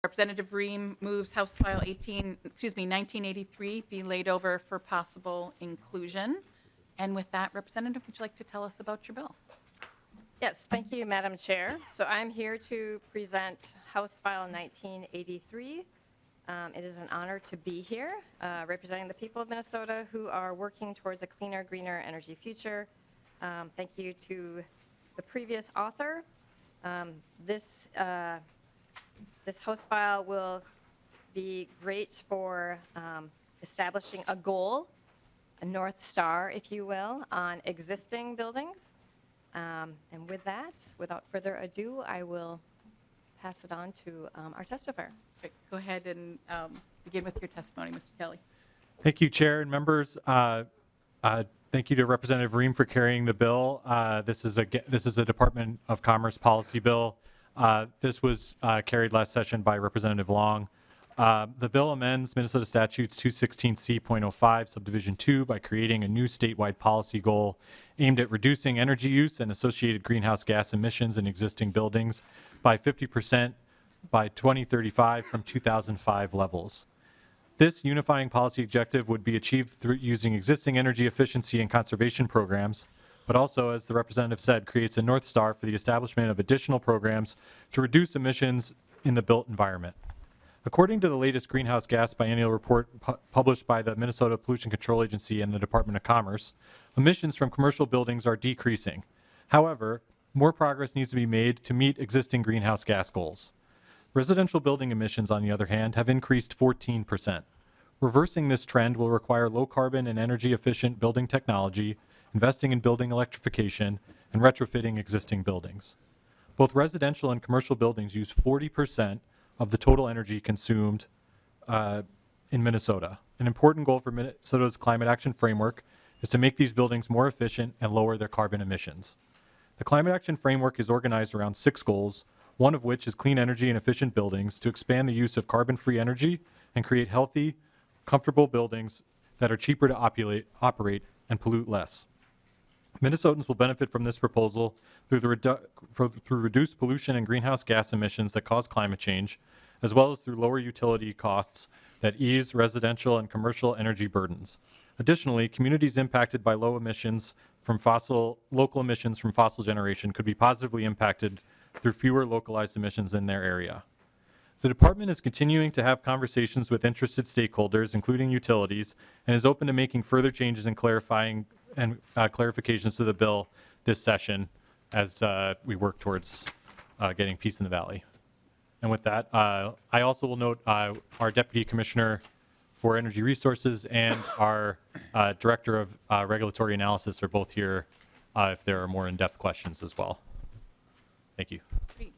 Representative Ream moves House File 1983 be laid over for possible inclusion. And with that, Representative, would you like to tell us about your bill? Yes, thank you, Madam Chair. So I'm here to present House File 1983. It is an honor to be here representing the people of Minnesota who are working towards a cleaner, greener energy future. Thank you to the previous author. This House File will be great for establishing a goal, a North Star, if you will, on existing buildings. And with that, without further ado, I will pass it on to our testifier. Okay, go ahead and begin with your testimony, Mr. Kelly. Thank you, Chair and members. Thank you to Representative Ream for carrying the bill. This is a Department of Commerce policy bill. This was carried last session by Representative Long. The bill amends Minnesota Statutes 216C.05 Subdivision 2 by creating a new statewide policy goal aimed at reducing energy use and associated greenhouse gas emissions in existing buildings by 50% by 2035 from 2005 levels. This unifying policy objective would be achieved through using existing energy efficiency and conservation programs, but also, as the representative said, creates a North Star for the establishment of additional programs to reduce emissions in the built environment. According to the latest greenhouse gas biennial report published by the Minnesota Pollution Control Agency and the Department of Commerce, emissions from commercial buildings are decreasing. However, more progress needs to be made to meet existing greenhouse gas goals. Residential building emissions, on the other hand, have increased 14%. Reversing this trend will require low carbon and energy efficient building technology, investing in building electrification, and retrofitting existing buildings. Both residential and commercial buildings use 40% of the total energy consumed in Minnesota. An important goal for Minnesota's climate action framework is to make these buildings more efficient and lower their carbon emissions. The climate action framework is organized around 6 goals, one of which is clean energy and efficient buildings to expand the use of carbon-free energy and create healthy, comfortable buildings that are cheaper to operate and pollute less. Minnesotans will benefit from this proposal through reduced pollution and greenhouse gas emissions that cause climate change, as well as through lower utility costs that ease residential and commercial energy burdens. Additionally, communities impacted by local emissions from fossil generation could be positively impacted through fewer localized emissions in their area. The department is continuing to have conversations with interested stakeholders, including utilities, and is open to making further changes and clarifying and clarifications to the bill this session as we work towards getting peace in the valley. And with that, I also will note our Deputy Commissioner for Energy Resources and our Director of Regulatory Analysis are both here if there are more in-depth questions as well. Thank you. Great.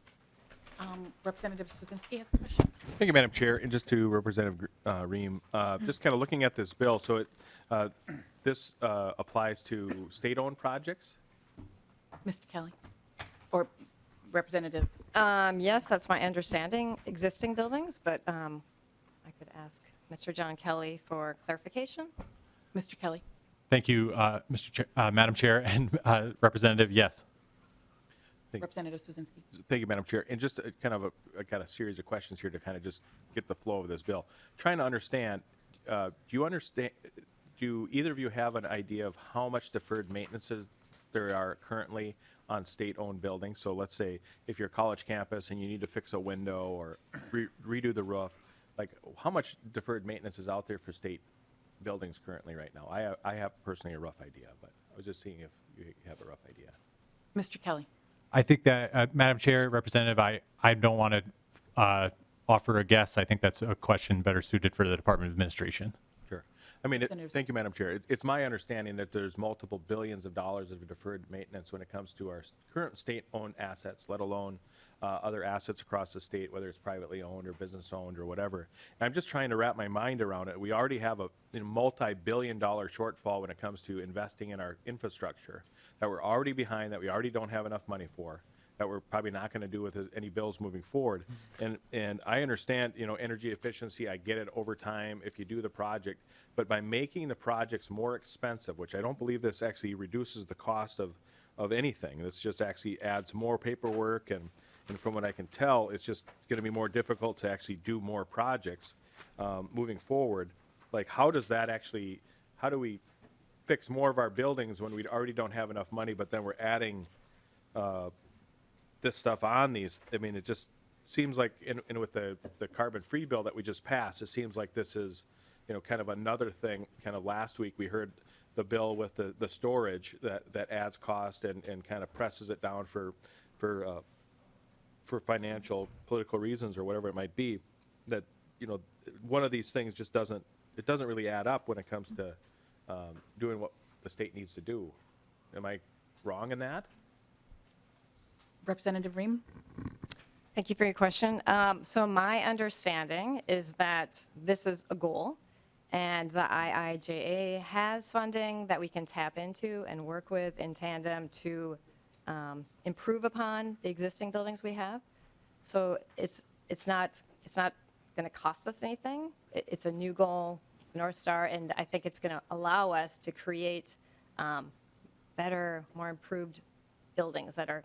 Representative Swazinski has a question. Thank you, Madam Chair. And just to Representative Ream, just kind of looking at this bill, so this applies to state-owned projects? Mr. Kelly or Representative? Yes, that's my understanding, existing buildings, but I could ask Mr. John Kelly for clarification. Mr. Kelly. Thank you, Madam Chair and Representative. Yes. Representative Swazinski. Thank you, Madam Chair. And just I got a series of questions here to kind of just get the flow of this bill. Trying to understand, do either of you have an idea of how much deferred maintenances there are currently on state-owned buildings? So let's say if you're a college campus and you need to fix a window or redo the roof, like how much deferred maintenance is out there for state buildings currently right now? I have personally a rough idea, but I was just seeing if you have a rough idea. Mr. Kelly. I think that, Madam Chair, Representative, I don't want to offer a guess. I think that's a question better suited for the Department of Administration. Sure. I mean, thank you, Madam Chair. It's my understanding that there's multiple billions of dollars of deferred maintenance when it comes to our current state-owned assets, let alone other assets across the state, whether it's privately owned or business-owned or whatever. And I'm just trying to wrap my mind around it. We already have a multi-billion-dollar shortfall when it comes to investing in our infrastructure that we're already behind, that we already don't have enough money for, that we're probably not going to do with any bills moving forward. And I understand, energy efficiency, I get it over time if you do the project, but by making the projects more expensive, which I don't believe this actually reduces the cost of anything, this just actually adds more paperwork And from what I can tell, it's just going to be more difficult to actually do more projects moving forward. Like, how do we fix more of our buildings when we already don't have enough money, but then we're adding this stuff on these? I mean, it just seems like, and with the carbon-free bill that we just passed, it seems like this is, kind of another thing. Kind of last week, we heard the bill with the storage that adds cost and kind of presses it down for financial, political reasons or whatever it might be. That, one of these things just doesn't really add up when it comes to doing what the state needs to do. Am I wrong in that? Representative Ream? Thank you for your question. So my understanding is that this is a goal, and the IIJA has funding that we can tap into and work with in tandem to improve upon the existing buildings we have. So it's not going to cost us anything. It's a new goal, North Star, and I think it's going to allow us to create better, more improved buildings that are,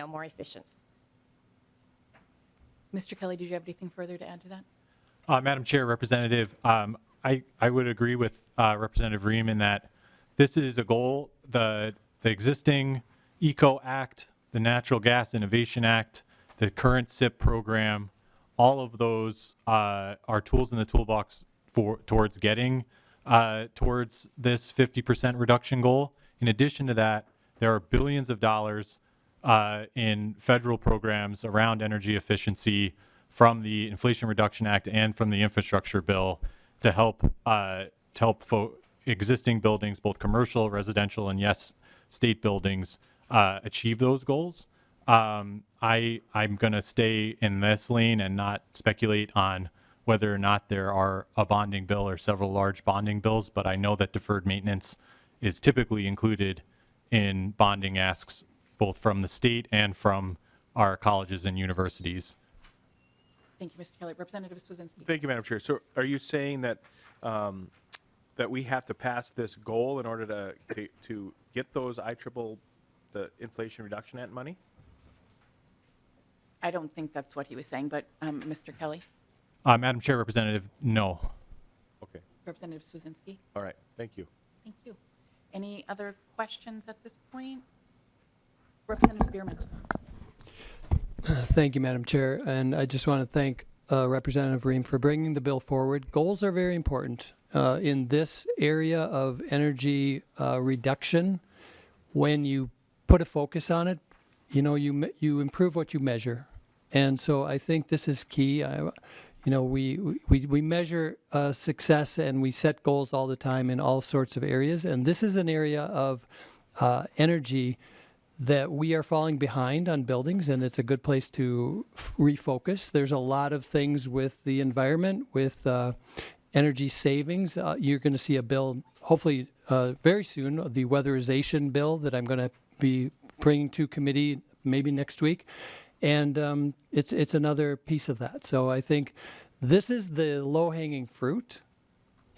more efficient. Mr. Kelly, did you have anything further to add to that? Madam Chair, Representative, I would agree with Representative Ream in that this is a goal. The existing ECO Act, the Natural Gas Innovation Act, the current SIP program, all of those are tools in the toolbox towards getting towards this 50% reduction goal. In addition to that, there are billions of dollars in federal programs around energy efficiency from the Inflation Reduction Act and from the infrastructure bill to help existing buildings, both commercial, residential, and yes, state buildings, achieve those goals. I'm going to stay in this lane and not speculate on whether or not there are a bonding bill or several large bonding bills, but I know that deferred maintenance is typically included in bonding asks both from the state and from our colleges and universities. Thank you, Mr. Kelly. Representative Swazinski. Thank you, Madam Chair. So are you saying that that we have to pass this goal in order to get those the Inflation Reduction Act money? I don't think that's what he was saying, but Mr. Kelly? Madam Chair, Representative, no. Okay. Representative Swazinski? All right. Thank you. Thank you. Any other questions at this point? Representative Bierman. Thank you, Madam Chair. And I just want to thank Representative Ream for bringing the bill forward. Goals are very important in this area of energy reduction. When you put a focus on it, you improve what you measure. And so I think this is key. We measure success and we set goals all the time in all sorts of areas. And this is an area of energy that we are falling behind on buildings, and it's a good place to refocus. There's a lot of things with the environment, with energy savings. You're going to see a bill, hopefully very soon, the weatherization bill that I'm going to be bringing to committee maybe next week. And it's another piece of that. So I think this is the low-hanging fruit,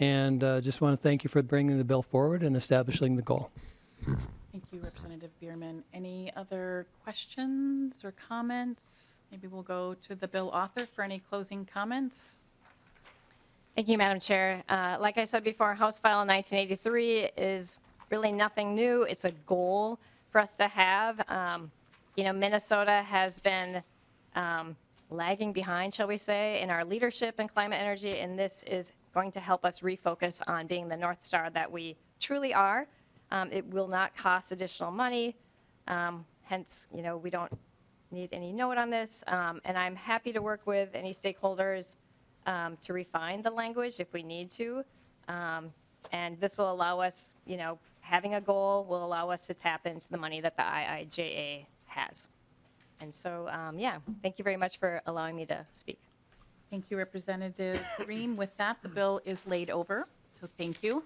and just want to thank you for bringing the bill forward and establishing the goal. Thank you, Representative Bierman. Any other questions or comments? Maybe we'll go to the bill author for any closing comments. Thank you, Madam Chair. Like I said before, House File 1983 is really nothing new. It's a goal for us to have. Minnesota has been lagging behind, shall we say, in our leadership in climate energy, and this is going to help us refocus on being the North Star that we truly are. It will not cost additional money. Hence, we don't need any note on this. And I'm happy to work with any stakeholders to refine the language if we need to. And this will allow us, having a goal will allow us to tap into the money that the IIJA has. And so, thank you very much for allowing me to speak. Thank you, Representative Ream. With that, the bill is laid over, so thank you.